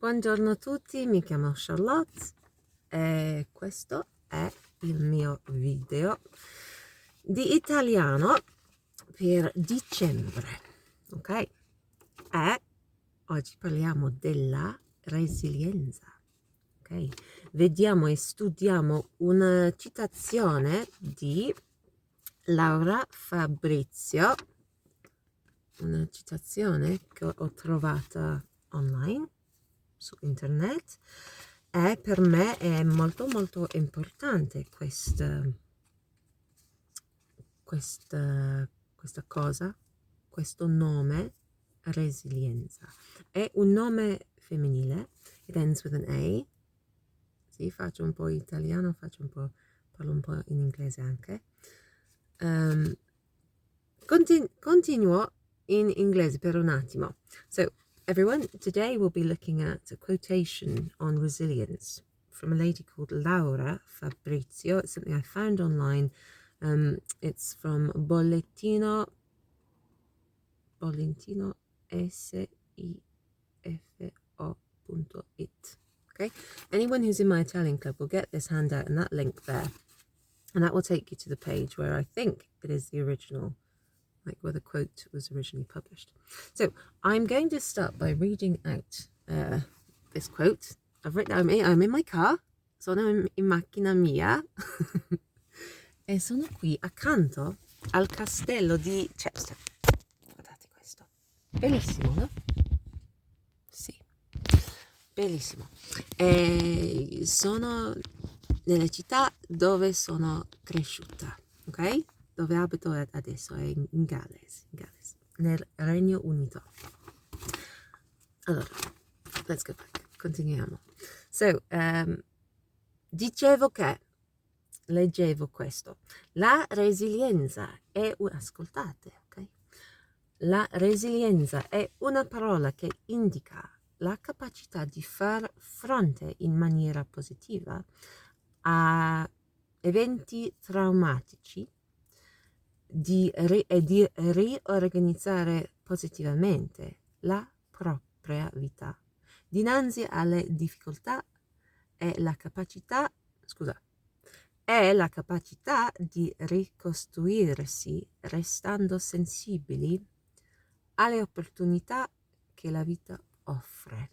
Buongiorno a tutti, mi chiamo Charlotte e questo è il mio video di italiano per dicembre, ok? E oggi parliamo della resilienza, ok? Vediamo e studiamo una citazione di Laura Fabrizio, una citazione che ho trovata online su internet, e per me è molto molto importante questa cosa, questo nome resilienza. È un nome femminile, it ends with an A. Sì, faccio un po' italiano, parlo un po' in inglese anche. Continuo in inglese per un attimo. So, everyone, today we'll be looking at a quotation on resilience from a lady called Laura Fabrizio. It's something I found online. It's from Bollettino sifo.it. Okay, anyone who's in my Italian club will get this handout and that link there, and that will take you to the page where I think it is the original, like where the quote was originally published. So I'm going to start by reading out this quote. I'm in my car, sono in macchina mia e sono qui accanto al castello di Chester. Guardate questo, bellissimo, no? Sì, bellissimo. E sono nella città dove sono cresciuta, ok? Dove abito adesso è in Galles, nel Regno Unito. Allora, let's go back, continuiamo. So, leggevo questo. La resilienza è ascoltate, ok? La resilienza è una parola che indica la capacità di far fronte in maniera positiva a eventi traumatici e di riorganizzare positivamente la propria vita dinanzi alle difficoltà e la capacità di ricostruirsi restando sensibili alle opportunità che la vita offre,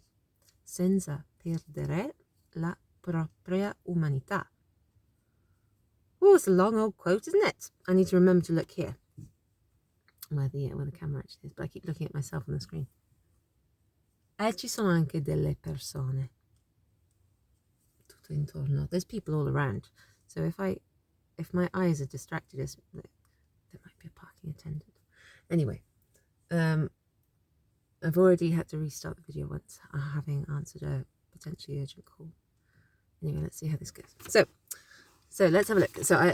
senza perdere la propria umanità. Oh, it's a long old quote, isn't it? I need to remember to look here, where the camera actually is, but I keep looking at myself on the screen. E ci sono anche delle persone tutto intorno. There's people all around. So if my eyes are distracted, there might be a parking attendant. Anyway, I've already had to restart the video once, having answered a potentially urgent call. Anyway, let's see how this goes. So let's have a look. So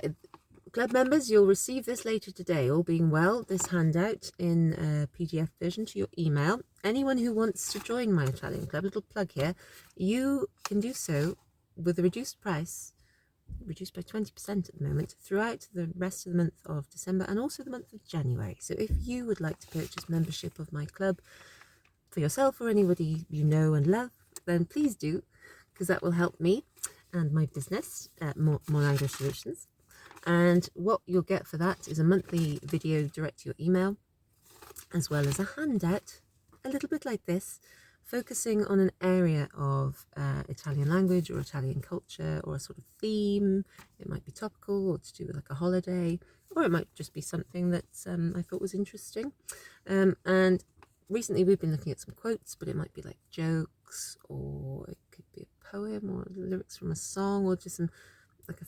club members, you'll receive this later today, all being well, this handout in a PDF version to your email. Anyone who wants to join my Italian club, little plug here, you can do so with a reduced price, reduced by 20% at the moment, throughout the rest of the month of December and also the month of January. So if you would like to purchase membership of my club for yourself or anybody you know and love, then please do, because that will help me and my business, More Language Solutions. And what you'll get for that is a monthly video direct to your email, as well as a handout, a little bit like this, focusing on an area of Italian language or Italian culture or a sort of theme. It might be topical or to do with like a holiday, or it might just be something that I thought was interesting. And recently we've been looking at some quotes, but it might be like jokes, or it could be a poem or lyrics from a song, or just some like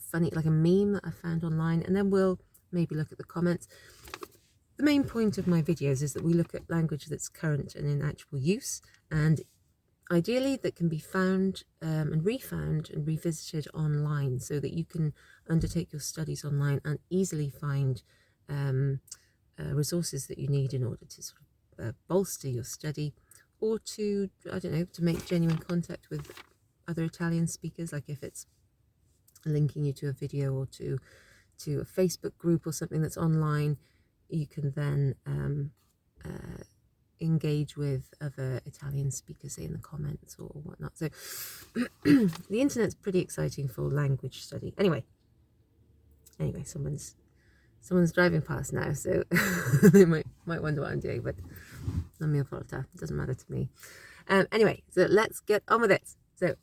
a meme that I found online, and then we'll maybe look at the comments. The main point of my videos is that we look at language that's current and in actual use, and ideally that can be found and refound and revisited online, so that you can undertake your studies online and easily find resources that you need in order to sort of bolster your study, or to, I don't know, to make genuine contact with other Italian speakers, like if it's linking you to a video or to a Facebook group or something that's online, you can then engage with other Italian speakers, say in the comments or whatnot. So the internet's pretty exciting for language study. Anyway, someone's driving past now, so they might wonder what I'm doing, but non mi importa, it doesn't matter to me. Anyway, so let's get on with it. So,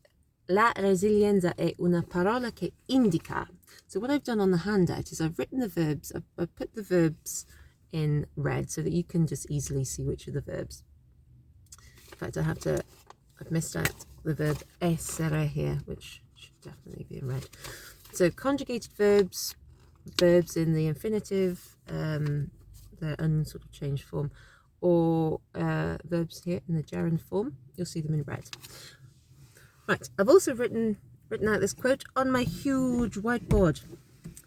la resilienza è una parola che indica. So what I've done on the handout is I've written the verbs, I've put the verbs in red so that you can just easily see which are the verbs. In fact, I've missed out the verb essere here, which should definitely be in red. So conjugated verbs in the infinitive, the unsort of changed form, or verbs here in the gerund form, you'll see them in red. Right, I've also written out this quote on my huge whiteboard,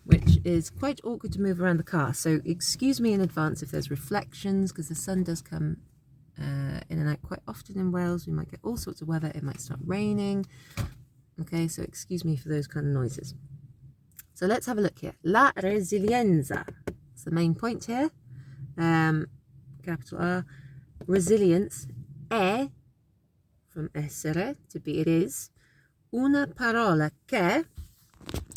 which is quite awkward to move around the car. So excuse me in advance if there's reflections, because the sun does come in and out quite often in Wales. We might get all sorts of weather. It might start raining. Okay, so excuse me for those kind of noises. So let's have a look here. La resilienza. It's the main point here. Capital R. Resilience è, from essere, to be, it is, una parola che,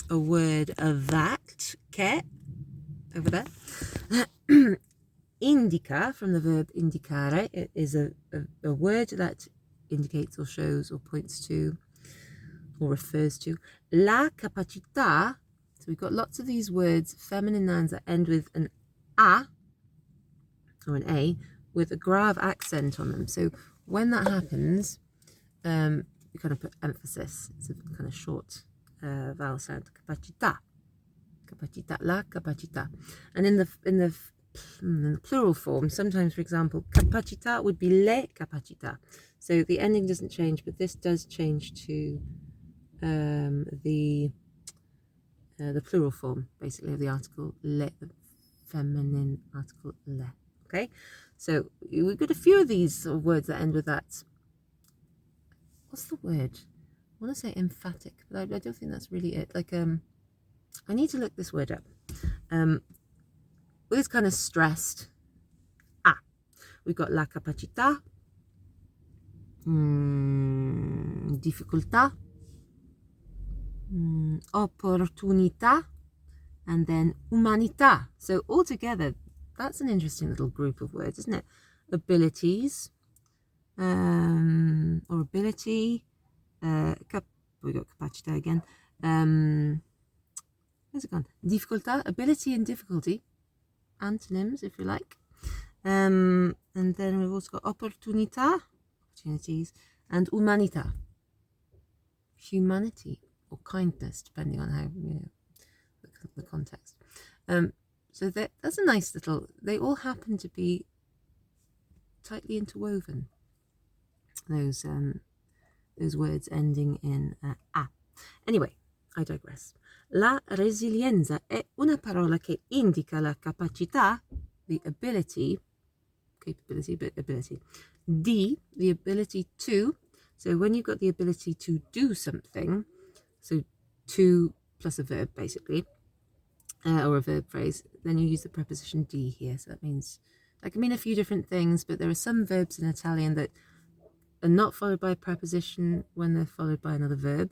a word of that, che, over there, indica, from the verb indicare, it is a word that indicates or shows or points to or refers to la capacità. So we've got lots of these words, feminine nouns that end with an a or an a with a grave accent on them. So when that happens, you kind of put emphasis. It's a kind of short vowel sound. Capacità, capacità, la capacità. And in the plural form, sometimes, for example, capacità would be le capacità. So the ending doesn't change, but this does change to the plural form, basically, of the article le, the feminine article le. Okay, so we've got a few of these sort of words that end with that. What's the word? I want to say emphatic, but I don't think that's really it. Like, I need to look this word up. With this kind of stressed we've got la capacità, difficoltà, opportunità, and then umanità. So altogether, that's an interesting little group of words, isn't it? Abilities, or ability, we got capacità again. Where's it gone? Difficoltà, ability and difficulty, antonyms if you like. And then we've also got opportunità, opportunities, and umanità, humanity or kindness, depending on how, the context. So that's a nice little, they all happen to be tightly interwoven, those words ending in a. Anyway, I digress. La resilienza è una parola che indica la capacità, the ability, capability, but ability, the ability to. So when you've got the ability to do something, so to plus a verb basically, or a verb phrase, then you use the preposition di here. So that can mean a few different things, but there are some verbs in Italian that are not followed by a preposition when they're followed by another verb.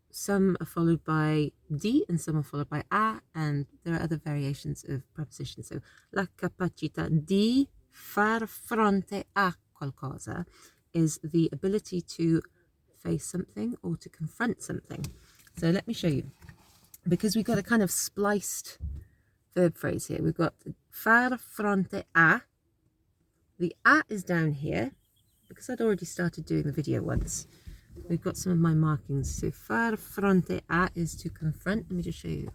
Some are followed by di and some are followed by a, and there are other variations of prepositions. So la capacità di far fronte a qualcosa is the ability to face something or to confront something. So let me show you. Because we've got a kind of spliced verb phrase here. We've got far fronte a. The a is down here because I'd already started doing the video once. We've got some of my markings. So far fronte a is to confront. Let me just show you.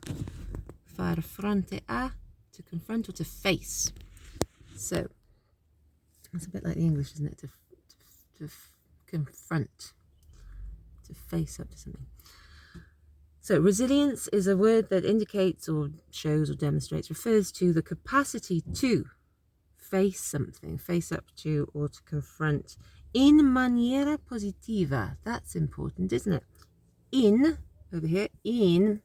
Far fronte a, to confront or to face. So that's a bit like the English, isn't it? To confront, to face up to something. So resilience is a word that indicates or shows or demonstrates, refers to the capacity to face something, face up to or to confront in maniera positiva. That's important, isn't it? In, over here, in,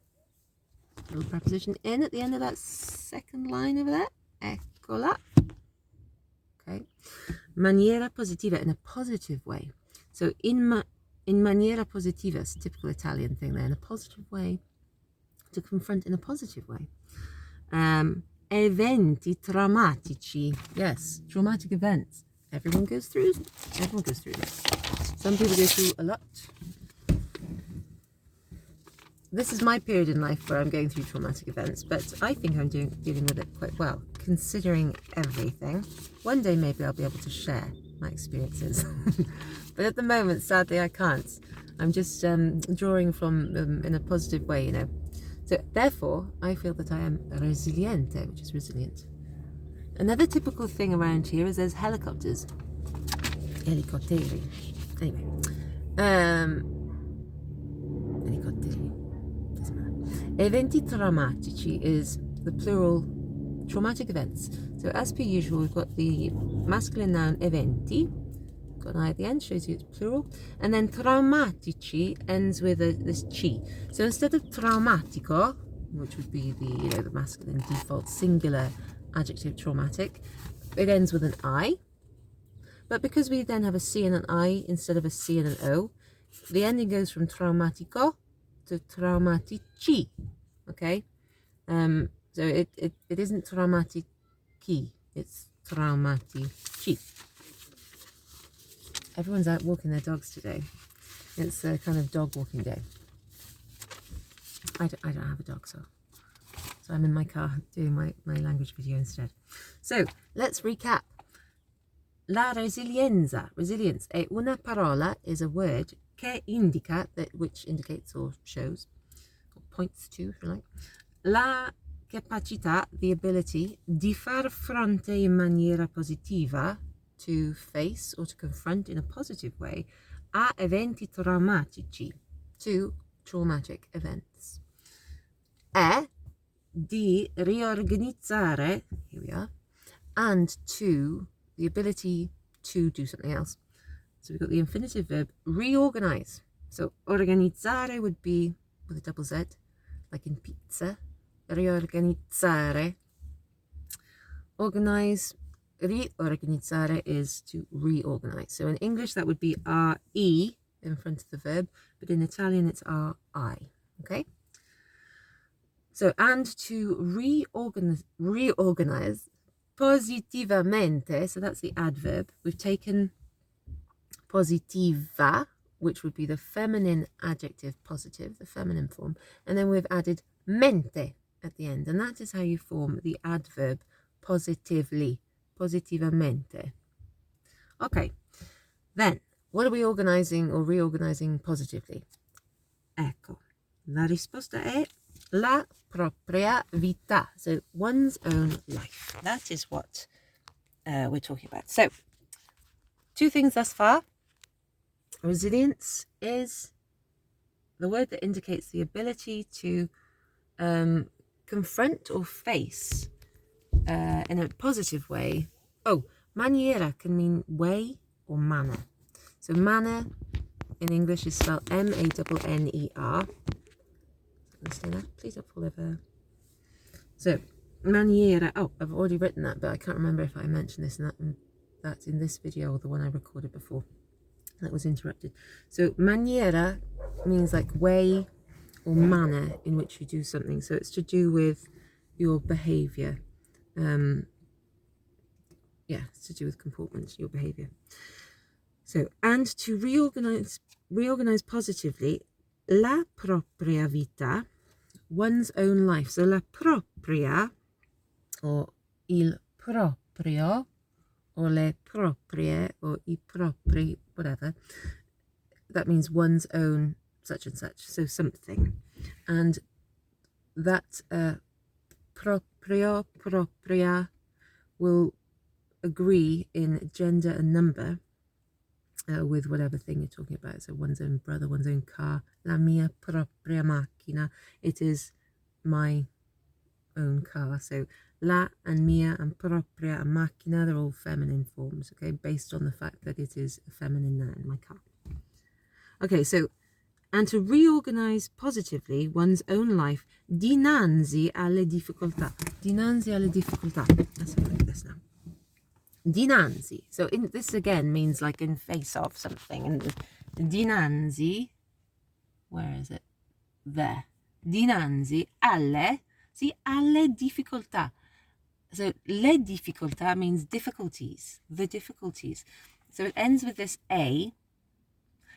little preposition in at the end of that second line over there. Eccola. okay? Maniera positiva, in a positive way. So in maniera positiva, it's a typical Italian thing there, in a positive way, to confront in a positive way. Eventi traumatici, yes, traumatic events. Everyone goes through this. Some people go through a lot. This is my period in life where I'm going through traumatic events, but I think I'm dealing with it quite well, considering everything. One day maybe I'll be able to share my experiences, but at the moment, sadly, I can't. I'm just drawing from them in a positive way, you know. So therefore, I feel that I am resiliente, which is resilient. Another typical thing around here is there's helicopters. Elicotteri. Anyway. Elicotteri. Eventi traumatici is the plural traumatic events. So as per usual, we've got the masculine noun eventi, got an I at the end, shows you it's plural, and then traumatici ends with this ci. So instead of traumatico, which would be the masculine default singular adjective traumatic, it ends with an I. But because we then have a C and an I instead of a C and an O, the ending goes from traumatico to traumatici, okay? So it isn't traumatici, it's traumatici. Everyone's out walking their dogs today. It's a kind of dog walking day. I don't have a dog, so I'm in my car doing my language video instead. So let's recap. La resilienza, resilience, è una parola, is a word che indica, which indicates or shows, or points to, if you like, la capacità, the ability, di far fronte in maniera positiva, to face or to confront in a positive way, a eventi traumatici, to traumatic events. È di riorganizzare, here we are, and to, the ability to do something else. So we've got the infinitive verb reorganize. So organizzare would be with a double Z, like in pizza. Riorganizzare. Organize, riorganizzare is to reorganize. So in English that would be RE in front of the verb, but in Italian it's RI. Okay? So, and to reorganize positivamente, so that's the adverb. We've taken positiva, which would be the feminine adjective positive, the feminine form, and then we've added mente at the end, and that is how you form the adverb positively, positivamente. Okay, then what are we organizing or reorganizing positively? Ecco, la risposta è la propria vita, so one's own life. That is what we're talking about. So, two things thus far. Resilience is the word that indicates the ability to confront or face in a positive way. Oh, maniera can mean way or manner. So manner in English is spelled M-A-N-N-E-R. Please don't fall over. So, maniera. Oh, I've already written that, but I can't remember if I mentioned this, and that's in this video or the one I recorded before. That was interrupted. So, maniera means like way or manner in which you do something. So, it's to do with your behavior. It's to do with comportment, your behavior. So, and to reorganize positively, la propria vita, one's own life. So la propria, or il proprio, or le proprie, or i propri, whatever, that means one's own such and such, so something. And that proprio, propria will agree in gender and number with whatever thing you're talking about. So one's own brother, one's own car. La mia propria macchina. It is my own car. So la and mia and propria and macchina, they're all feminine forms, okay, based on the fact that it is a feminine noun, my car. Okay, so, and to reorganize positively one's own life dinanzi alle difficoltà. Dinanzi alle difficoltà. Let's have a look at this now. Dinanzi. So this again means like in face of something. And dinanzi, where is it? There. Dinanzi alle, see, alle difficoltà. So le difficoltà means difficulties, the difficulties. So it ends with this a,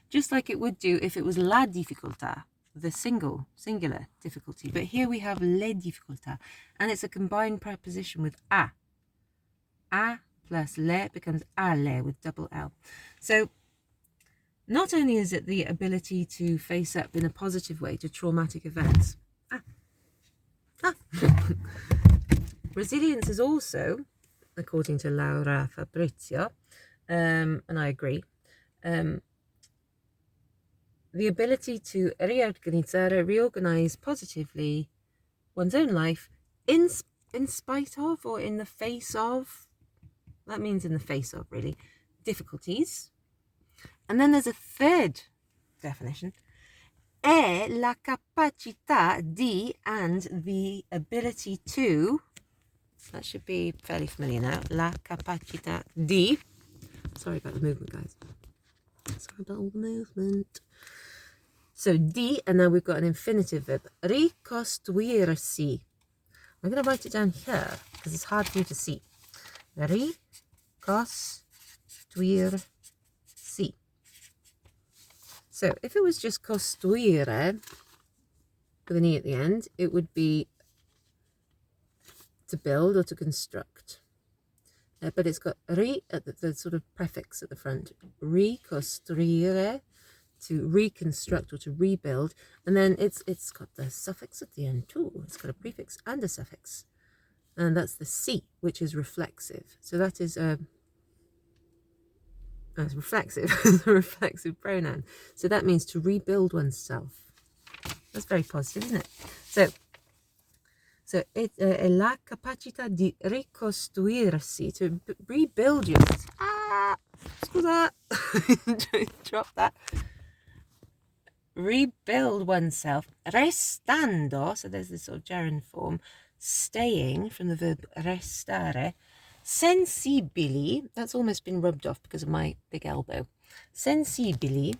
just like it would do if it was la difficoltà, the singular difficulty. But here we have le difficoltà, and it's a combined preposition with a. A plus le becomes alle with double L. So not only is it the ability to face up in a positive way to traumatic events. Resilience is also, according to Laura Fabrizio, and I agree, the ability to reorganize positively one's own life in spite of or in the face of, that means in the face of really, difficulties. And then there's a third definition, è la capacità di, and the ability to, that should be fairly familiar now, la capacità di, sorry about the movement guys, sorry about all the movement. So di, and now we've got an infinitive verb, ricostruirsi. I'm going to write it down here because it's hard for you to see. Ricostruirsi. So if it was just costruire with an E at the end, it would be to build or to construct. But it's got ri at the sort of prefix at the front. Ricostruire, to reconstruct or to rebuild. And then it's got the suffix at the end too. It's got a prefix and a suffix. And that's the si, which is reflexive. So that is it's reflexive, it's a reflexive pronoun. So that means to rebuild oneself. That's very positive, isn't it? So è la capacità di ricostruirsi, to rebuild yourself. Scusa, drop that. Rebuild oneself, restando, so there's this sort of gerund form, staying from the verb restare, sensibili, that's almost been rubbed off because of my big elbow. Sensibili,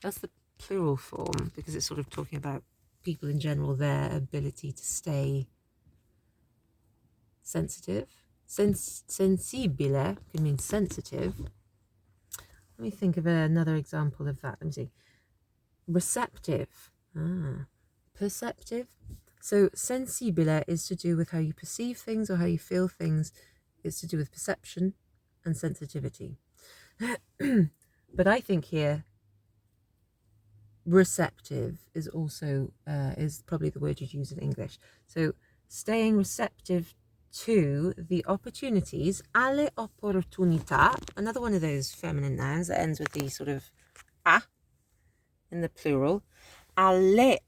that's the plural form because it's sort of talking about people in general, their ability to stay sensitive. Sensibile can mean sensitive. Let me think of another example of that. Let me see. Receptive. Perceptive. So sensibile is to do with how you perceive things or how you feel things. It's to do with perception and sensitivity. But I think here receptive is also is probably the word you'd use in English. So staying receptive to the opportunities, alle opportunità, another one of those feminine nouns that ends with the sort of a in the plural, alle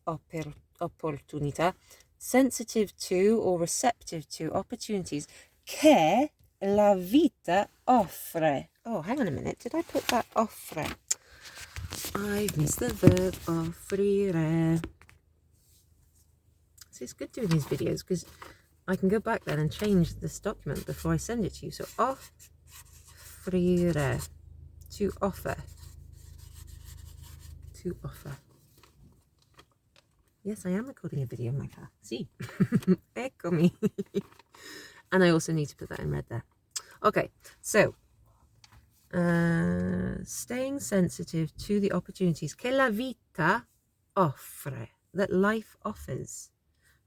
opportunità, sensitive to or receptive to opportunities che la vita offre. Oh, hang on a minute, did I put that offre? I've missed the verb offrire. So it's good doing these videos because I can go back then and change this document before I send it to you. So offrire, to offer. To offer. Yes, I am recording a video in my car. See? Eccomi. And I also need to put that in red there. Okay, so staying sensitive to the opportunities che la vita offre, that life offers.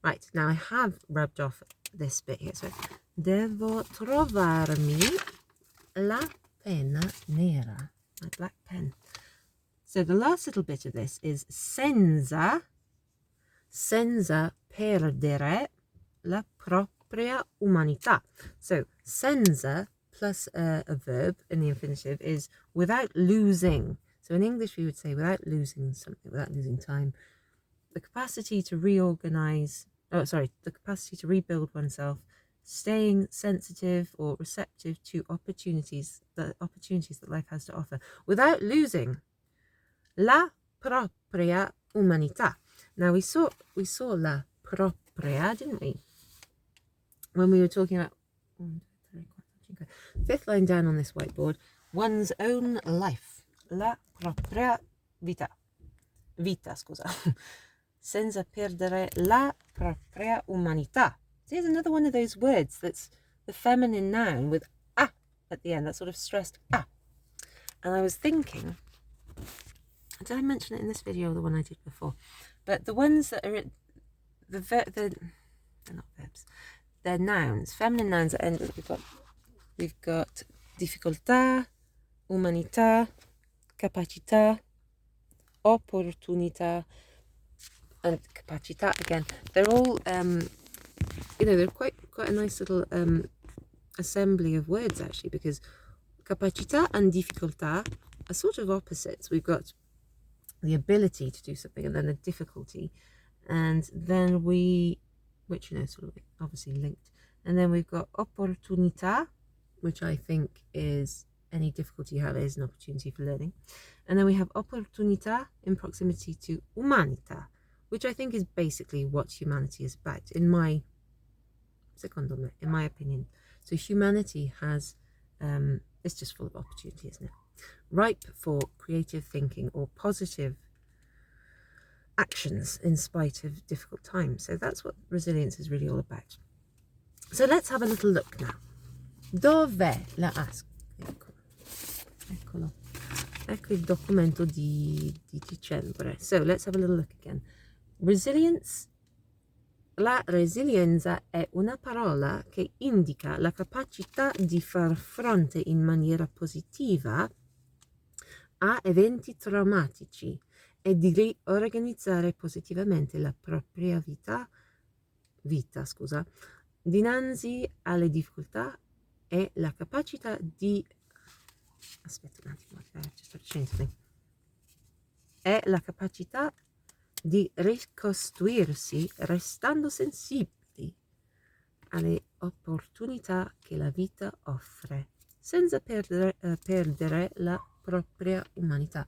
Right, now I have rubbed off this bit here. So, devo trovarmi la penna nera, my black pen. So the last little bit of this is senza perdere la propria umanità. So senza plus a verb in the infinitive is without losing. So in English we would say without losing something, without losing time. The capacity to reorganize, the capacity to rebuild oneself, staying sensitive or receptive to opportunities that life has to offer, without losing la propria umanità. Now we saw la propria, didn't we? When we were talking about 1, 2, 3, 4, Okay. 5th line down on this whiteboard. One's own life. La propria vita. Vita, scusa. Senza perdere la propria umanità. So here's another one of those words that's the feminine noun with a at the end. That sort of stressed a. And I was thinking, did I mention it in this video or the one I did before? But the ones that are they're not verbs. They're nouns, feminine nouns that end with we've got difficoltà, umanità, capacità, opportunità, and capacità again. They're all they're quite a nice little assembly of words actually, because capacità and difficoltà are sort of opposites. We've got the ability to do something and then the difficulty, and then which sort of obviously linked, and then we've got opportunità, which I think is any difficulty you have is an opportunity for learning, and then we have opportunità in proximity to umanità, which I think is basically what humanity is about in my opinion. So humanity has it's just full of opportunity, isn't it? Ripe for creative thinking or positive actions in spite of difficult times. So that's what resilience is really all about. So let's have a little look now. Dov'è la ask? Eccolo. Ecco il documento di dicembre. So let's have a little look again. Resilience. La resilienza è una parola che indica la capacità di far fronte in maniera positiva a eventi traumatici e di riorganizzare positivamente la propria vita, dinanzi alle difficoltà, e la capacità di aspetta un attimo, è la capacità di ricostruirsi restando sensibili alle opportunità che la vita offre, senza perdere la propria umanità.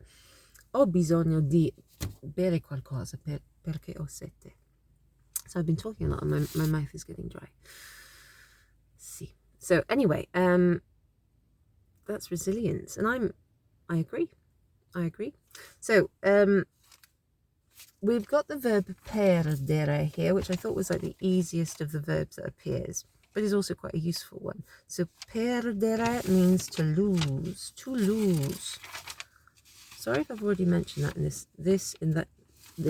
Ho bisogno di bere qualcosa perché ho sete. So I've been talking a lot and my mouth is getting dry. See. So anyway, that's resilience, and I agree. So we've got the verb perdere here, which I thought was like the easiest of the verbs that appears, but is also quite a useful one. So perdere means to lose, Sorry if I've already mentioned that in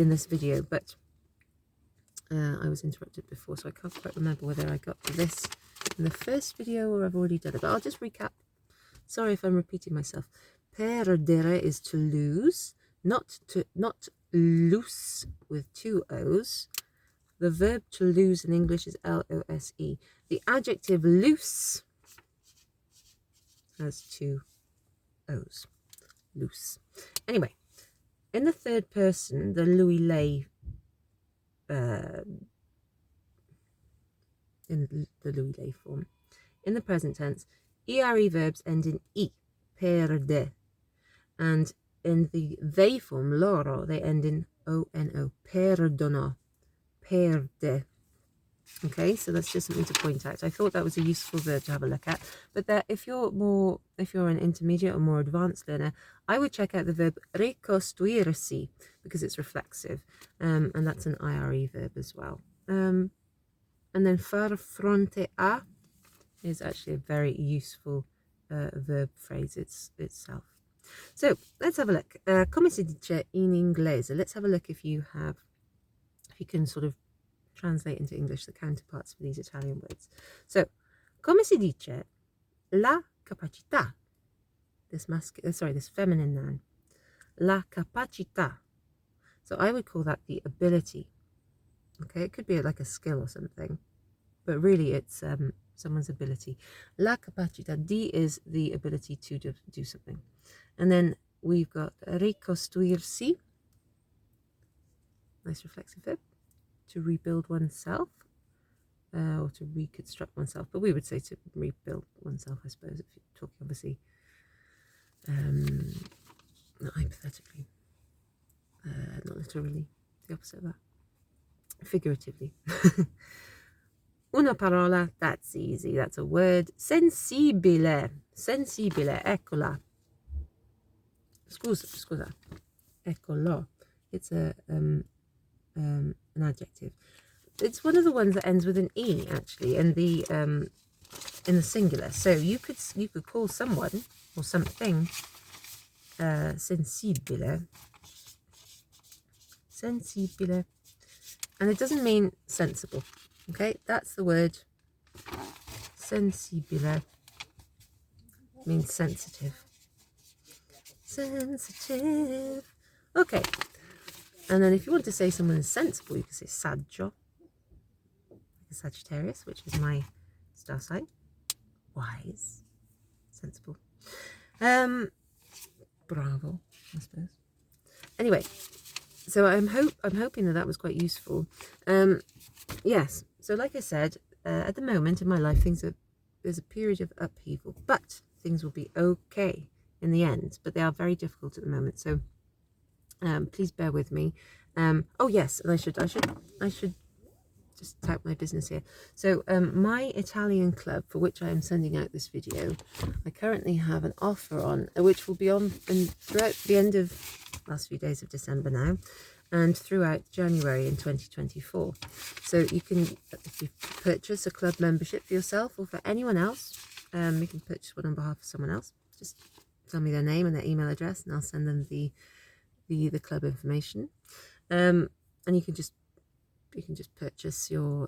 this video, but I was interrupted before, so I can't quite remember whether I got to this in the first video or I've already done it, but I'll just recap. Sorry if I'm repeating myself. Perdere is to lose, not loose with 2 O's. The verb to lose in English is L-O-S-E. The adjective loose has 2 O's. Loose. Anyway, in the third person, the lui lei in the lui lei form. In the present tense, ERE verbs end in E, perde. And in the they form, loro, they end in O-N-O, perdono, perde. Okay, so that's just something to point out. I thought that was a useful verb to have a look at. But that if you're an intermediate or more advanced learner, I would check out the verb ricostruirsi because it's reflexive, and that's an IRE verb as well. And then far fronte a is actually a very useful verb phrase itself. So let's have a look. Come si dice in inglese? Let's have a look if you can sort of translate into English the counterparts for these Italian words. So, come si dice la capacità? This feminine noun. La capacità. So I would call that the ability. Okay, it could be like a skill or something, but really it's someone's ability. La capacità. Di is the ability to do something. And then we've got ricostruirsi. Nice reflexive verb. To rebuild oneself, or to reconstruct oneself, but we would say to rebuild oneself, I suppose, if you're talking obviously not hypothetically, not literally, the opposite of that, figuratively. Una parola, that's easy. That's a word. Sensibile. Sensibile, eccola. Scusa. Eccolo. It's an adjective. It's one of the ones that ends with an E, actually, in the singular. So you could call someone or something sensibile. Sensibile. And it doesn't mean sensible. Okay, that's the word. Sensibile means sensitive. Sensitive. Okay. And then if you want to say someone is sensible, you can say saggio. Like a Sagittarius, which is my star sign. Wise. Sensible. Bravo, I suppose. Anyway, so I'm hoping that was quite useful. Yes, so like I said, at the moment in my life, there's a period of upheaval, but things will be okay in the end. But they are very difficult at the moment, so please bear with me. Oh yes, and I should just tout my business here. So my Italian club, for which I am sending out this video, I currently have an offer on, which will be on throughout the end of last few days of December now, and throughout January in 2024. So you can, if you purchase a club membership for yourself or for anyone else, you can purchase one on behalf of someone else. Just tell me their name and their email address, and I'll send them the club information. And you can just purchase your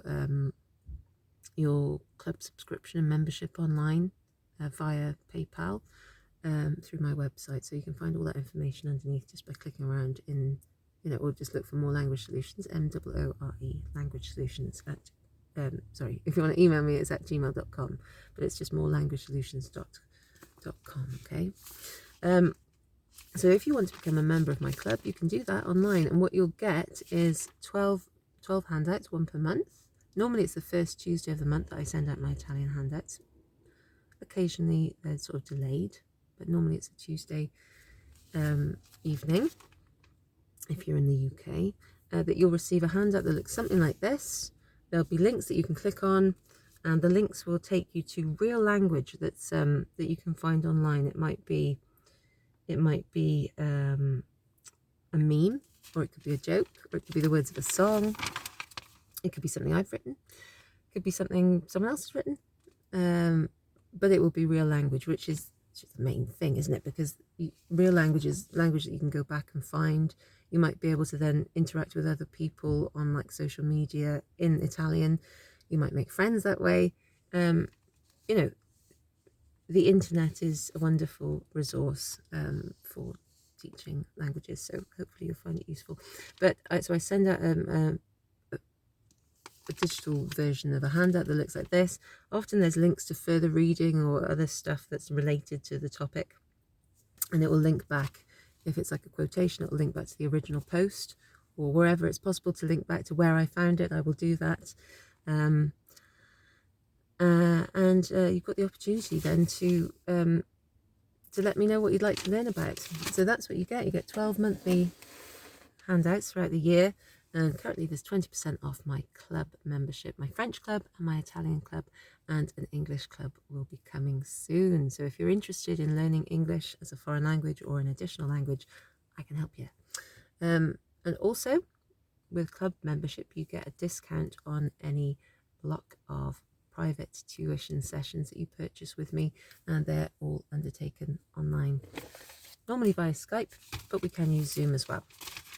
club subscription and membership online via PayPal through my website. So you can find all that information underneath just by clicking around in, or just look for More Language Solutions, MOORE Language Solutions at, sorry, if you want to email me, it's at gmail.com, but it's just morelanguagesolutions.com, okay? So if you want to become a member of my club, you can do that online, and what you'll get is 12 handouts, one per month. Normally it's the first Tuesday of the month that I send out my Italian handouts. Occasionally they're sort of delayed, but normally it's a Tuesday evening, if you're in the UK, that you'll receive a handout that looks something like this. There'll be links that you can click on, and the links will take you to real language that's that you can find online. It might be a meme, or it could be a joke, or it could be the words of a song. It could be something I've written. It could be something someone else has written. But it will be real language, which is the main thing, isn't it? Because real language is language that you can go back and find. You might be able to then interact with other people on like social media in Italian. You might make friends that way. The internet is a wonderful resource for teaching languages, so hopefully you'll find it useful. But so I send out a digital version of a handout that looks like this. Often there's links to further reading or other stuff that's related to the topic, and it will link back. If it's like a quotation, it will link back to the original post, or wherever it's possible to link back to where I found it, I will do that. And you've got the opportunity then to let me know what you'd like to learn about. So that's what you get. You get 12 monthly handouts throughout the year. And currently there's 20% off my club membership. My French club and my Italian club, and an English club will be coming soon. So if you're interested in learning English as a foreign language or an additional language, I can help you. And also with club membership, you get a discount on any block of private tuition sessions that you purchase with me, and they're all undertaken online, normally via Skype, but we can use Zoom as well.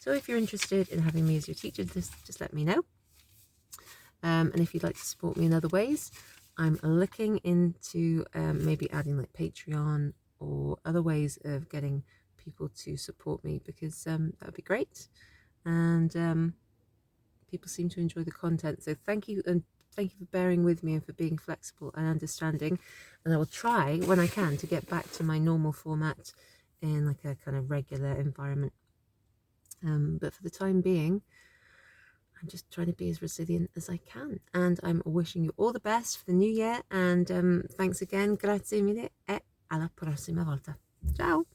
So if you're interested in having me as your teacher, just let me know. And if you'd like to support me in other ways, I'm looking into maybe adding like Patreon or other ways of getting people to support me, because that would be great. And people seem to enjoy the content. So thank you, and thank you for bearing with me and for being flexible and understanding. And I will try when I can to get back to my normal format in like a kind of regular environment. But for the time being, I'm just trying to be as resilient as I can. And I'm wishing you all the best for the new year. And thanks again. Grazie mille e alla prossima volta. Ciao!